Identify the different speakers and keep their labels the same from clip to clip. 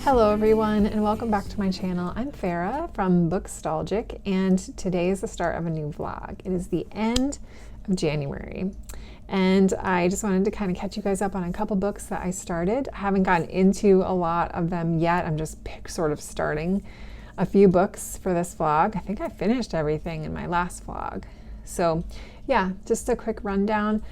Speaker 1: Hello everyone, and welcome back to my channel. I'm Farrah from Bookstalgic, and today is the start of a new vlog. It is the end of January, and I just wanted to kind of catch you guys up on a couple books that I started. I haven't gotten into a lot of them yet. I'm just sort of starting a few books for this vlog. I think I finished everything in my last vlog. So yeah, just a quick rundown.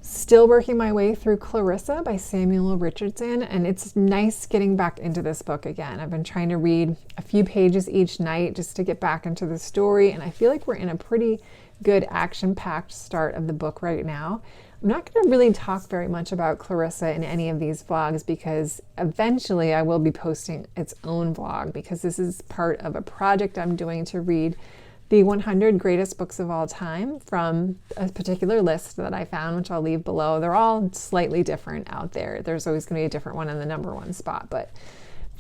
Speaker 1: Still working my way through Clarissa by Richardson, and it's nice getting back into this book again. I've been trying to read a few pages each night just to get back into the story, and I feel like we're in a pretty good action-packed start of the book right now. I'm not going to really talk very much about Clarissa in any of these vlogs because eventually I will be posting its own vlog, because this is part of a project I'm doing to read the 100 greatest books of all time from a particular list that I found, which I'll leave below. They're all slightly different out there. There's always going to be a different one in the number one spot, but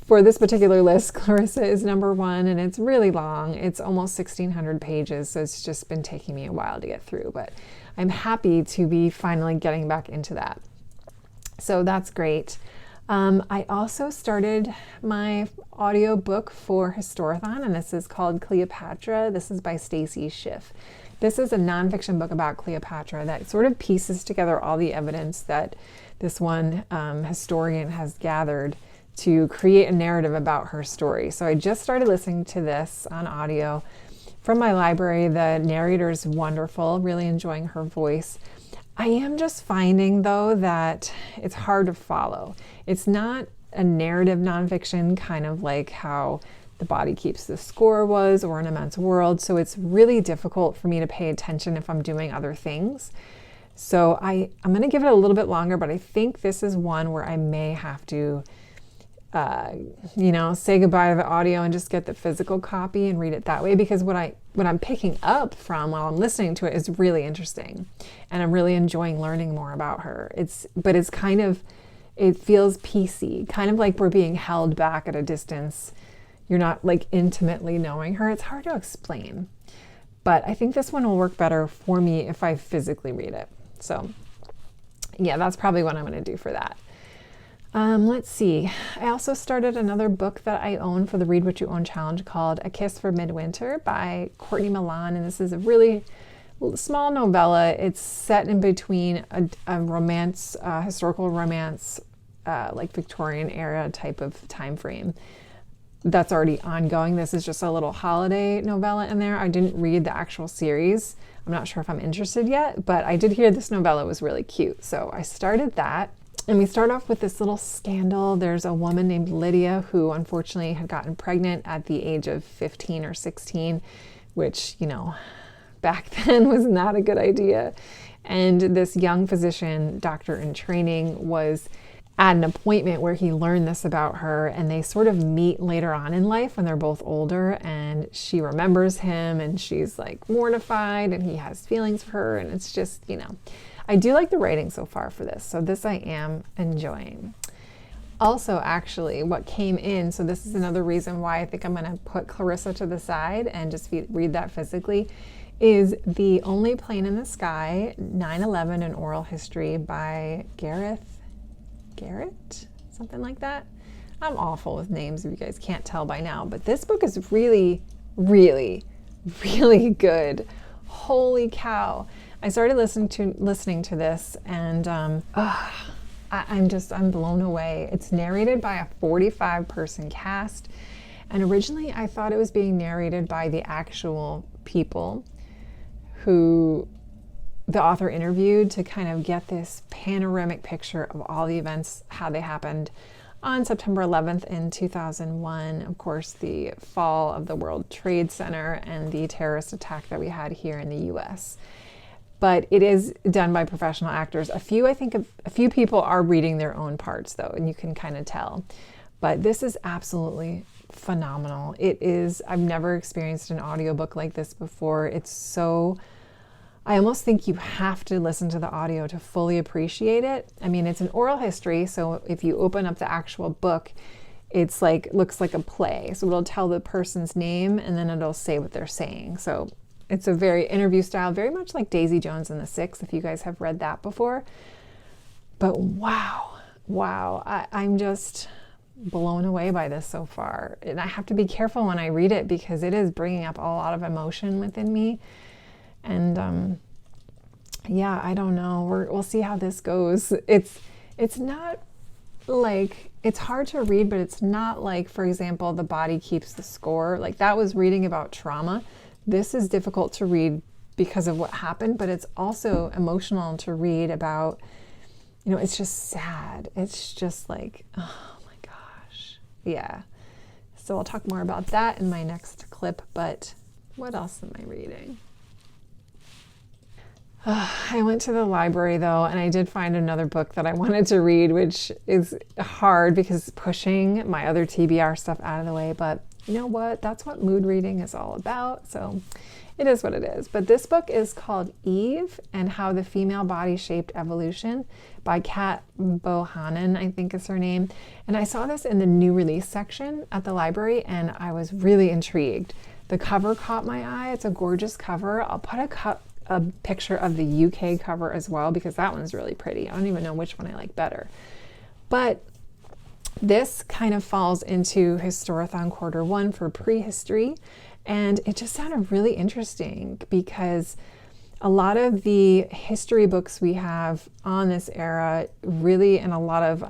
Speaker 1: for this particular list, Clarissa is number one, and it's really long. It's almost 1,600 pages, so it's just been taking me a while to get through, but I'm happy to be finally getting back into that. So that's great. I also started my audio book for Historathon, and this is called Cleopatra. This is by Stacy, Schiff. This is a nonfiction book about Cleopatra that sort of pieces together all the evidence that this one historian has gathered to create a narrative about her story. So I just started listening to this on audio from my library. The narrator is wonderful, really enjoying her voice. I am just finding, though, that it's hard to follow. It's not a narrative nonfiction, kind of like how The Body Keeps the Score was, or An Immense World, so it's really difficult for me to pay attention if I'm doing other things. So I'm going to give it a little bit longer, but I think this is one where I may have to say goodbye to the audio and just get the physical copy and read it that way, because what I'm picking up from while I'm listening to it is really interesting, and I'm really enjoying learning more about her. It feels piecey, kind of like we're being held back at a distance. You're not like intimately knowing her. It's hard to explain, but I think this one will work better for me if I physically read it. So yeah, that's probably what I'm going to do for that. Let's see. I also started another book that I own for the Read What You Own challenge called A Kiss for Midwinter by Courtney, Milan, and this is a really small novella. It's set in between a romance, historical romance, like Victorian era type of time frame that's already ongoing. This is just a little holiday novella in there. I didn't read the actual series. I'm not sure if I'm interested yet, but I did hear this novella was really cute, so I started that. And we start off with this little scandal. There's a woman named Lydia who unfortunately had gotten pregnant at the age of 15 or 16, which, back then was not a good idea. And this young physician, doctor in training, was at an appointment where he learned this about her, and they sort of meet later on in life when they're both older, and she remembers him, and she's like mortified, and he has feelings for her, and it's just, I do like the writing so far for this, so this I am enjoying. Also, actually, what came in, so this is another reason why I think I'm going to put Clarissa to the side and just read that physically, is The Only Plane in the Sky, 9/11 An Oral History by Garrett? Something like that. I'm awful with names if you guys can't tell by now, but this book is really, really, really good. Holy cow. I started listening to this, and I'm blown away. It's narrated by a 45-person cast, and originally I thought it was being narrated by the actual people who the author interviewed to kind of get this panoramic picture of all the events, how they happened on September 11th in 2001, of course, the fall of the World Trade Center and the terrorist attack that we had here in the US. But it is done by professional actors. A few people are reading their own parts, though, and you can kind of tell. But this is absolutely phenomenal. I've never experienced an audiobook like this before. I almost think you have to listen to the audio to fully appreciate it. I mean, it's an oral history, so if you open up the actual book, it's looks like a play. So it'll tell the person's name, and then it'll say what they're saying. So it's a very interview style, very much like Daisy Jones and the Six, if you guys have read that before. But wow, I'm just blown away by this so far. And I have to be careful when I read it because it is bringing up a lot of emotion within me. And yeah, I don't know. We'll see how this goes. It's not like, it's hard to read, but it's not like, for example, The Body Keeps the Score. Like that was reading about trauma. This is difficult to read because of what happened, but it's also emotional to read about, you know, it's just sad. It's just like, oh my gosh. Yeah. So I'll talk more about that in my next clip, but what else am I reading? I went to the library though, and I did find another book that I wanted to read, which is hard because it's pushing my other TBR stuff out of the way. But you know what? That's what mood reading is all about. So it is what it is. But this book is called Eve and How the Female Body Shaped Evolution by Bohannan, I think is her name. And I saw this in the new release section at the library, and I was really intrigued. The cover caught my eye. It's a gorgeous cover. I'll put a picture of the UK cover as well because that one's really pretty. I don't even know which one I like better. But this kind of falls into Historathon Quarter 1 for prehistory, and it just sounded really interesting because a lot of the history books we have on this era really, and a lot of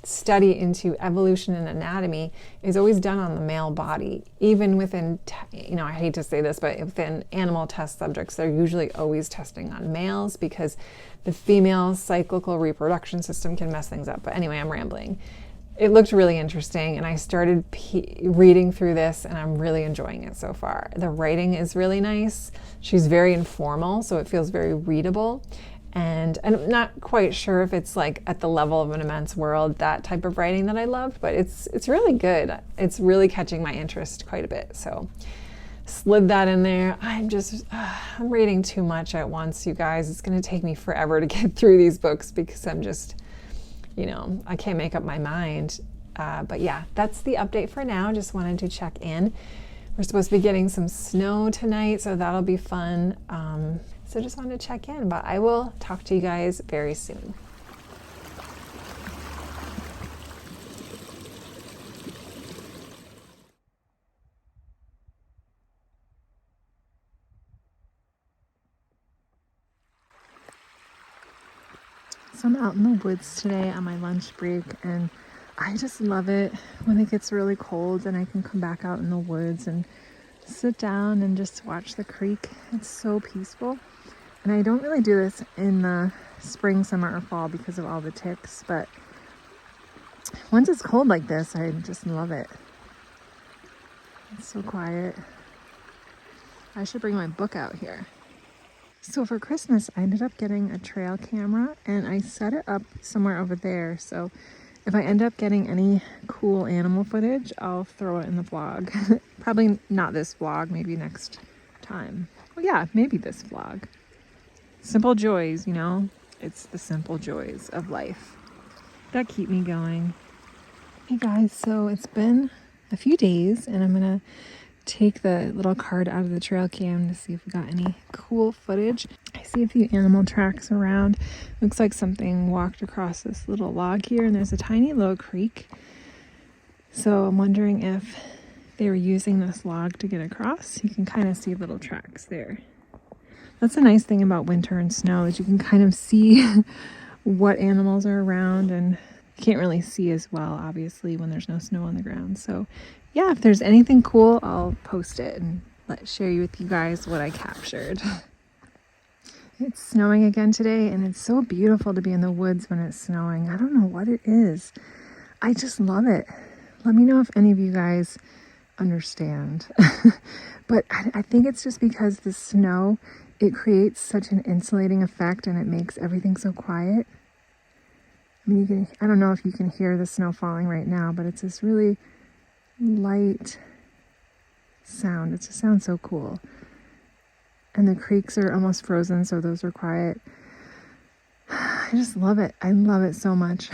Speaker 1: study into evolution and anatomy is always done on the male body. Even within, you know, I hate to say this, but within animal test subjects, they're usually always testing on males because the female cyclical reproduction system can mess things up. But anyway, I'm rambling. It looked really interesting, and I started reading through this, and I'm really enjoying it so far. The writing is really nice. She's very informal, so it feels very readable. And I'm not quite sure if it's like at the level of An Immense World, that type of writing that I loved, but it's really good. It's really catching my interest quite a bit. So slid that in there. I'm reading too much at once, you guys. It's going to take me forever to get through these books because I'm just, you know, I can't make up my mind. But yeah, that's the update for now. Just wanted to check in. We're supposed to be getting some snow tonight, so that'll be fun. So just wanted to check in, but I will talk to you guys very soon. So I'm out in the woods today on my lunch break, and I just love it when it gets really cold and I can come back out in the woods and sit down and just watch the creek. It's so peaceful. And I don't really do this in the spring, summer, or fall because of all the ticks, but once it's cold like this, I just love it. It's so quiet. I should bring my book out here. So for Christmas, I ended up getting a trail camera, and I set it up somewhere over there. So if I end up getting any cool animal footage, I'll throw it in the vlog. Probably not this vlog, maybe next time. Well, yeah, maybe this vlog. Simple joys, you know? It's the simple joys of life that keep me going. Hey guys, so it's been a few days, and I'm gonna take the little card out of the trail cam to see if we got any cool footage. I see a few animal tracks around. Looks like something walked across this little log here, and there's a tiny little creek. So I'm wondering if they were using this log to get across. You can kind of see little tracks there. That's a nice thing about winter and snow, is you can kind of see what animals are around, and you can't really see as well, obviously, when there's no snow on the ground. So yeah, if there's anything cool, I'll post it and share with you guys what I captured. It's snowing again today, and it's so beautiful to be in the woods when it's snowing. I don't know what it is. I just love it. Let me know if any of you guys understand. But I think it's just because the snow, it creates such an insulating effect, and it makes everything so quiet. I mean, I don't know if you can hear the snow falling right now, but it's this really light sound. It just sounds so cool. And the creeks are almost frozen, so those are quiet. I just love it. I love it so much.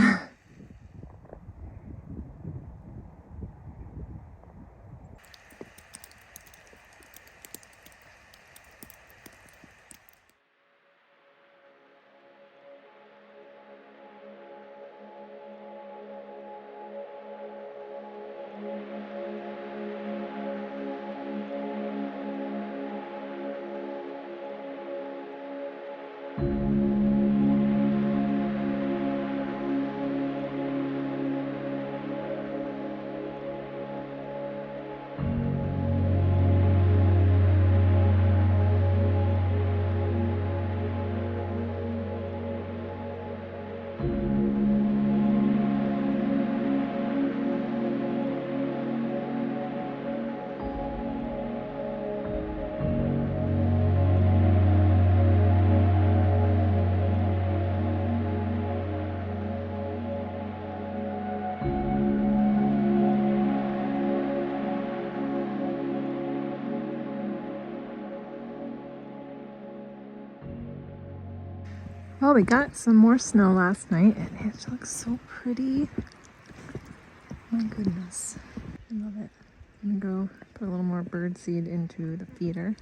Speaker 1: Well, we got some more snow last night and it looks so pretty. My goodness. I love it. I'm gonna go put a little more bird seed into the feeder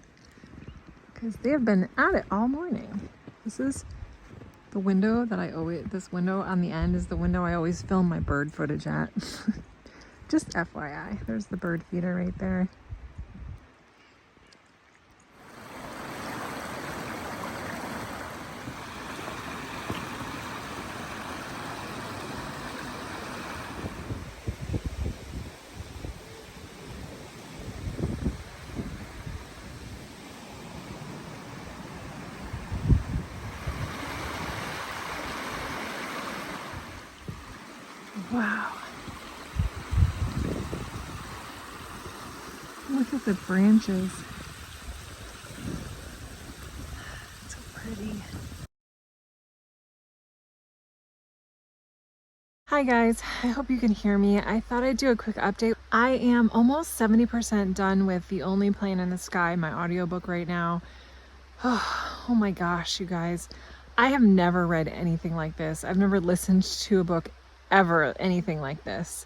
Speaker 1: because they have been at it all morning. This is the window that this window on the end is the window I always film my bird footage at. Just FYI, there's the bird feeder right there. Wow. Look at the branches. So pretty. Hi guys, I hope you can hear me. I thought I'd do a quick update. I am almost 70% done with The Only Plane in the Sky, my audiobook right now. Oh my gosh, you guys. I have never read anything like this. I've never listened to a book ever, anything like this.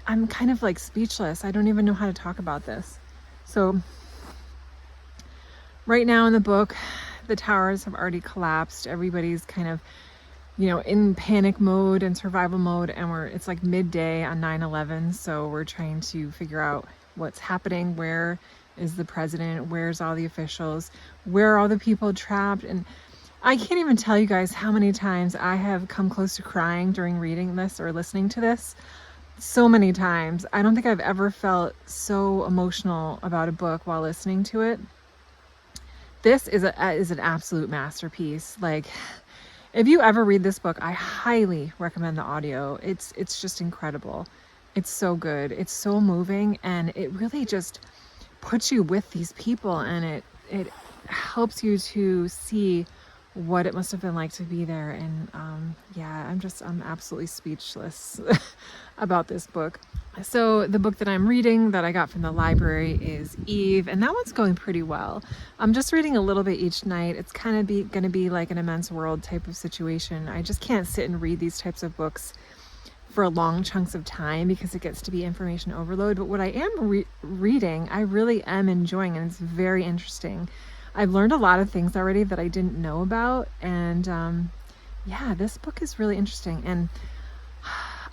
Speaker 1: I'm kind of like speechless. I don't even know how to talk about this. So right now in the book, the towers have already collapsed. Everybody's kind of, you know, in panic mode and survival mode, and it's like midday on 9/11, so we're trying to figure out what's happening. Where is the president? Where's all the officials? Where are all the people trapped? And I can't even tell you guys how many times I have come close to crying during reading this or listening to this. So many times. I don't think I've ever felt so emotional about a book while listening to it. This is an absolute masterpiece. Like, if you ever read this book, I highly recommend the audio. It's just incredible. It's so good. It's so moving, and it really just puts you with these people, and it helps you to see what it must have been like to be there. And yeah, I'm absolutely speechless about this book. So the book that I'm reading that I got from the library is Eve, and that one's going pretty well. I'm just reading a little bit each night. It's kind of going to be like an Immense World type of situation. I just can't sit and read these types of books for long chunks of time because it gets to be information overload. But what I am reading, I really am enjoying, and it's very interesting. I've learned a lot of things already that I didn't know about, and yeah, this book is really interesting, and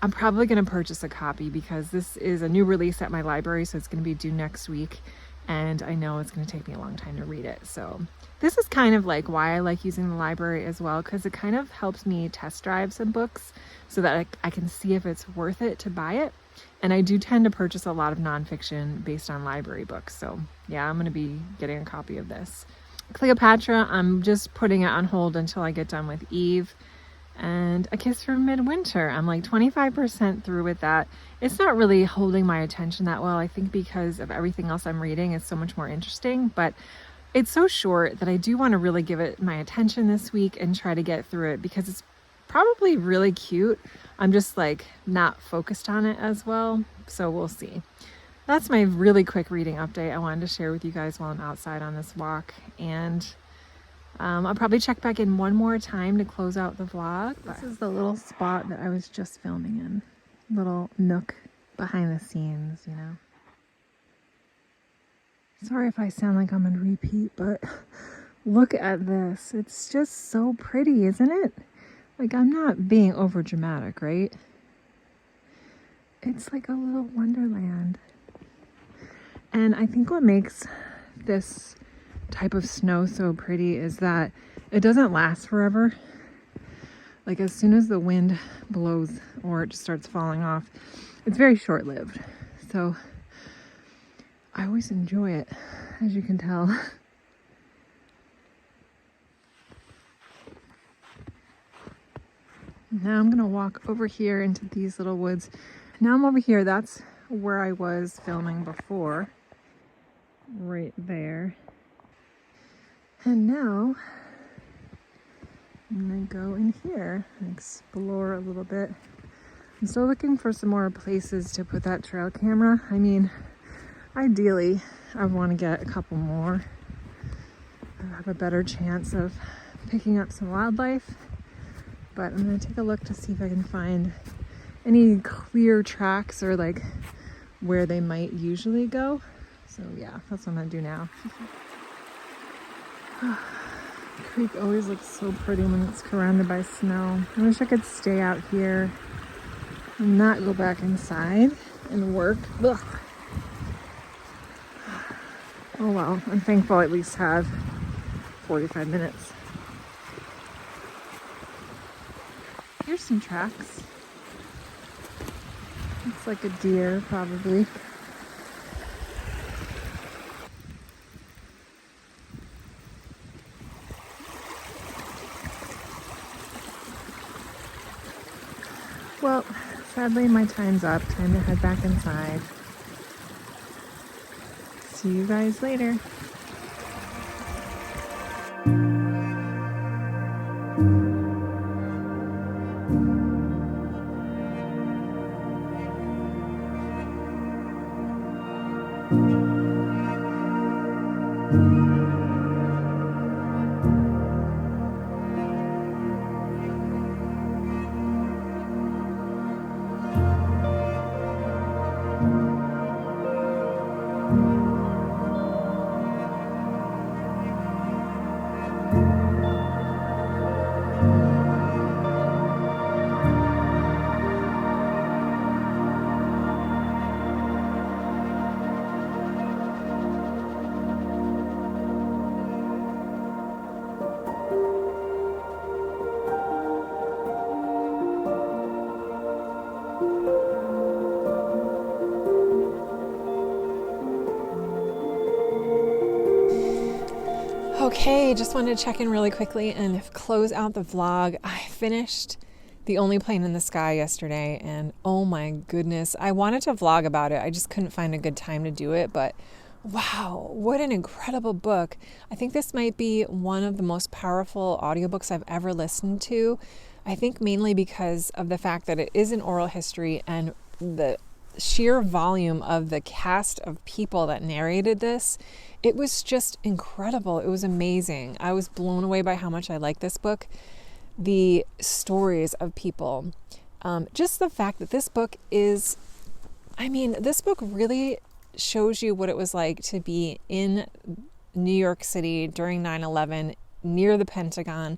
Speaker 1: I'm probably going to purchase a copy because this is a new release at my library, so it's going to be due next week, and I know it's going to take me a long time to read it. So this is kind of like why I like using the library as well, because it kind of helps me test drive some books so that I can see if it's worth it to buy it. And I do tend to purchase a lot of nonfiction based on library books. So yeah, I'm going to be getting a copy of this. Cleopatra, I'm just putting it on hold until I get done with Eve. And A Kiss from Midwinter, I'm like 25% through with that. It's not really holding my attention that well, I think, because of everything else I'm reading. It's so much more interesting, but it's so short that I do want to really give it my attention this week and try to get through it because it's probably really cute. I'm just like not focused on it as well, so we'll see. That's my really quick reading update I wanted to share with you guys while I'm outside on this walk. And I'll probably check back in one more time to close out the vlog. This is the little spot that I was just filming in. Little nook behind the scenes, you know. Sorry if I sound like I'm on repeat, but look at this. It's just so pretty, isn't it? Like, I'm not being over dramatic, right? It's like a little wonderland. And I think what makes this type of snow so pretty is that it doesn't last forever. Like, as soon as the wind blows or it just starts falling off, it's very short-lived. So I always enjoy it, as you can tell. Now I'm gonna walk over here into these little woods. Now I'm over here. That's where I was filming before, right there. And now I'm gonna go in here and explore a little bit. I'm still looking for some more places to put that trail camera. I mean, ideally I want to get a couple more. I have a better chance of picking up some wildlife, but I'm gonna take a look to see if I can find any clear tracks or like where they might usually go. So yeah, that's what I'm gonna do now. The creek always looks so pretty when it's surrounded by snow. I wish I could stay out here and not go back inside and work. Ugh. Oh well, I'm thankful I at least have 45 minutes. Here's some tracks. Looks like a deer, probably. Well, sadly my time's up. Time to head back inside. See you guys later. Okay, just wanted to check in really quickly and close out the vlog. I finished The Only Plane in the Sky yesterday, and oh my goodness, I wanted to vlog about it. I just couldn't find a good time to do it, but wow, what an incredible book. I think this might be one of the most powerful audiobooks I've ever listened to. I think mainly because of the fact that it is an oral history and the sheer volume of the cast of people that narrated this. It was just incredible. It was amazing. I was blown away by how much I like this book. The stories of people. Just the fact that this book is, this book really shows you what it was like to be in New York City during 9/11, near the Pentagon,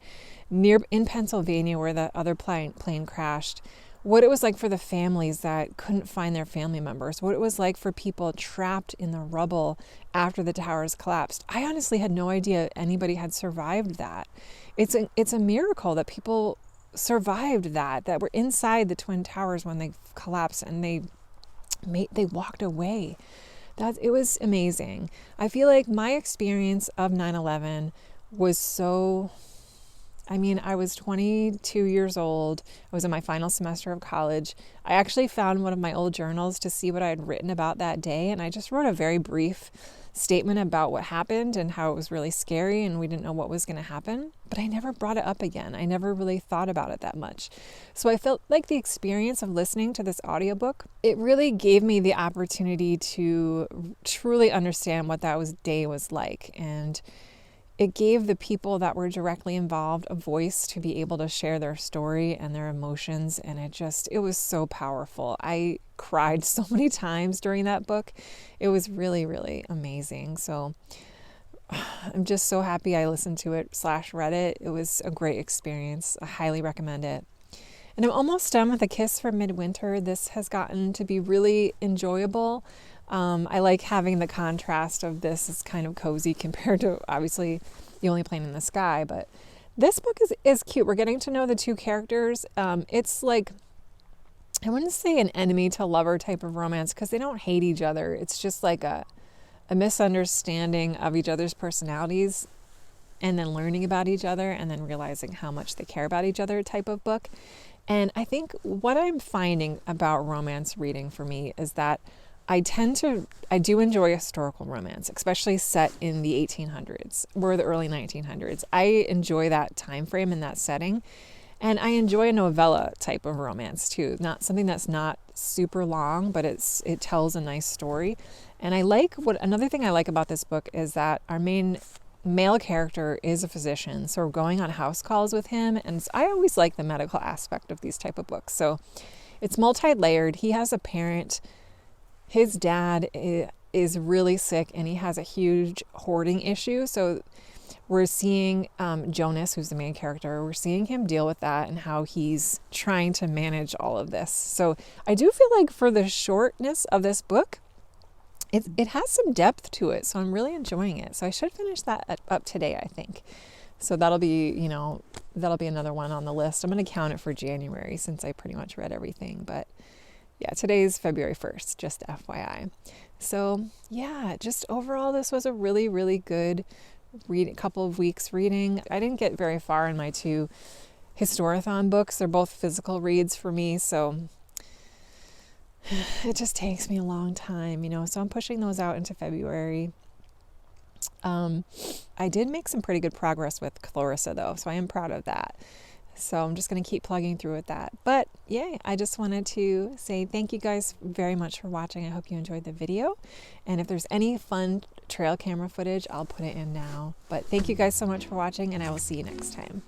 Speaker 1: in Pennsylvania where the other plane crashed. What it was like for the families that couldn't find their family members, what it was like for people trapped in the rubble after the towers collapsed. I honestly had no idea anybody had survived that. It's a miracle that people survived that were inside the Twin Towers when they collapsed and they walked away. It was amazing. I feel like my experience of 9/11 was so... I was 22 years old. I was in my final semester of college. I actually found one of my old journals to see what I had written about that day, and I just wrote a very brief statement about what happened and how it was really scary and we didn't know what was going to happen. But I never brought it up again. I never really thought about it that much. So I felt like the experience of listening to this audiobook, it really gave me the opportunity to truly understand what that day was like. And it gave the people that were directly involved a voice to be able to share their story and their emotions. And it was so powerful. I cried so many times during that book. It was really, really amazing. So I'm just so happy I listened to it / read it. It was a great experience. I highly recommend it. And I'm almost done with A Kiss from Midwinter. This has gotten to be really enjoyable. I like having the contrast of this is kind of cozy compared to obviously The Only Plane in the Sky, but this book is cute. We're getting to know the two characters. It's like, I wouldn't say an enemy to lover type of romance because they don't hate each other. It's just like a misunderstanding of each other's personalities and then learning about each other and then realizing how much they care about each other type of book. And I think what I'm finding about romance reading for me is that I do enjoy historical romance, especially set in the 1800s or the early 1900s. I enjoy that time frame and that setting. And I enjoy a novella type of romance too. Not something that's not super long, but it tells a nice story. And another thing I like about this book is that our main male character is a physician, so we're going on house calls with him, and I always like the medical aspect of these type of books. So it's multi-layered. He has a parent. His dad is really sick, and he has a huge hoarding issue. So we're seeing Jonas, who's the main character, we're seeing him deal with that and how he's trying to manage all of this. So I do feel like for the shortness of this book, it has some depth to it. So I'm really enjoying it. So I should finish that up today, I think. So that'll be, that'll be another one on the list. I'm going to count it for January since I pretty much read everything. But yeah, today's February 1st, just FYI. So yeah, just overall, this was a really, really good couple of weeks reading. I didn't get very far in my 2 Historathon books. They're both physical reads for me, so it just takes me a long time, so I'm pushing those out into February. I did make some pretty good progress with Clarissa though, so I am proud of that. So I'm just going to keep plugging through with that. But yay, I just wanted to say thank you guys very much for watching. I hope you enjoyed the video. And if there's any fun trail camera footage, I'll put it in now. But thank you guys so much for watching, and I will see you next time.